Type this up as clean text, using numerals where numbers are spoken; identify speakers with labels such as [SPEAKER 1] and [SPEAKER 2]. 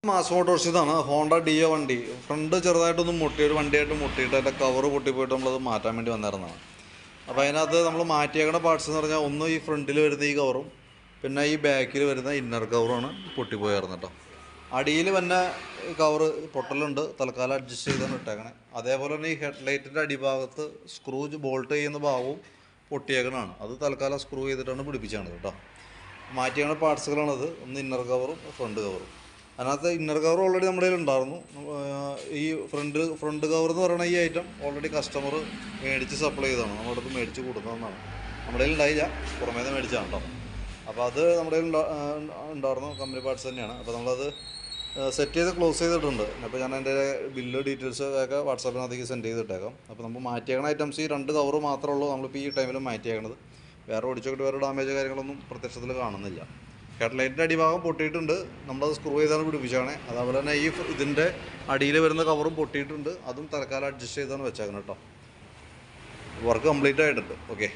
[SPEAKER 1] Mass Motors ഇതാണ് Honda deo വണ്ടി. Front ചെറുതായിട്ടൊന്ന് ഒരു വണ്ടിയായിട്ട് മുട്ടിയിട്ട് അതിൻ്റെ കവർ പൊട്ടിപ്പോയിട്ട് നമ്മളത് മാറ്റാൻ വേണ്ടി വന്നിരുന്നതാണ്. അപ്പോൾ അതിനകത്ത് നമ്മൾ മാറ്റിയേക്കുന്ന പാർട്സ് എന്ന് പറഞ്ഞാൽ ഒന്ന് ഈ ഫ്രണ്ടിൽ വരുന്ന ഈ കവറും പിന്നെ ഈ ബാക്കിൽ വരുന്ന ഇന്നർ കവറുമാണ് പൊട്ടിപ്പോയായിരുന്നു കേട്ടോ. അടിയിൽ പിന്നെ കവറ് പൊട്ടലുണ്ട്, തൽക്കാലം അഡ്ജസ്റ്റ് ചെയ്താണ് ഇട്ടേക്കണേ. അതേപോലെ തന്നെ ഈ ഹെഡ്ലൈറ്റിൻ്റെ അടിഭാഗത്ത് സ്ക്രൂ ബോൾട്ട് ചെയ്യുന്ന ഭാഗവും പൊട്ടിയേക്കണതാണ്. അത് തൽക്കാലം സ്ക്രൂ ചെയ്തിട്ടാണ് പിടിപ്പിച്ചാണ് കേട്ടോ. മാറ്റിയേക്കുന്ന പാർട്സുകളാണത്. ഒന്ന് ഇന്നർ കവറും ഫ്രണ്ട് കവറും. അതിനകത്ത് ഇന്നർ കവർ ഓൾറെഡി നമ്മുടെ കയ്യിൽ ഉണ്ടായിരുന്നു. ഈ ഫ്രണ്ട് കവർ എന്ന് പറയുന്ന ഈ ഐറ്റം ഓൾറെഡി കസ്റ്റമർ മേടിച്ച് സപ്ലൈ ചെയ്തതാണ്, നമ്മുടെ അടുത്ത് മേടിച്ച് കൊടുക്കുന്നതെന്നാണ്. നമ്മുടെ കയ്യിൽ ഉണ്ടായില്ല, പുറമേ നിന്ന് മേടിച്ചാണ് കേട്ടോ. അപ്പോൾ അത് നമ്മുടെ കയ്യിൽ ഉണ്ടായിരുന്നു, കമ്പനി പാർട്സ് തന്നെയാണ്. അപ്പോൾ നമ്മളത് സെറ്റ് ചെയ്ത് ക്ലോസ് ചെയ്തിട്ടുണ്ട്. അപ്പോൾ ഞാൻ എൻ്റെ ബില്ല് ഡീറ്റെയിൽസ് ഒക്കെ വാട്സാപ്പിനകത്തേക്ക് സെൻഡ് ചെയ്തിട്ടേക്കാം. അപ്പോൾ നമ്മൾ മാറ്റിയേക്കണ ഐറ്റംസ് ഈ 2 കവർ മാത്രമേ ഉള്ളൂ നമ്മളിപ്പോൾ ഈ ടൈമിൽ മാറ്റിയേക്കണത്. വേറെ ഓടിച്ചോട്ട് വേറെ ഡാമേജ് കാര്യങ്ങളൊന്നും പ്രത്യക്ഷത്തിൽ കാണുന്നില്ല. ഹെഡ്ലൈറ്റിൻ്റെ അടിഭാഗം പൊട്ടിയിട്ടുണ്ട്, നമ്മളത് സ്ക്രൂ ചെയ്താണ് പിടിപ്പിച്ചാണ്. അതേപോലെ തന്നെ ഈ ഇതിൻ്റെ അടിയിൽ വരുന്ന കവറും പൊട്ടിയിട്ടുണ്ട്, അതും തൽക്കാലം അഡ്ജസ്റ്റ് ചെയ്താണ് വെച്ചേക്കണം കേട്ടോ. വർക്ക് കംപ്ലീറ്റ് ആയിട്ടുണ്ട്. ഓക്കെ.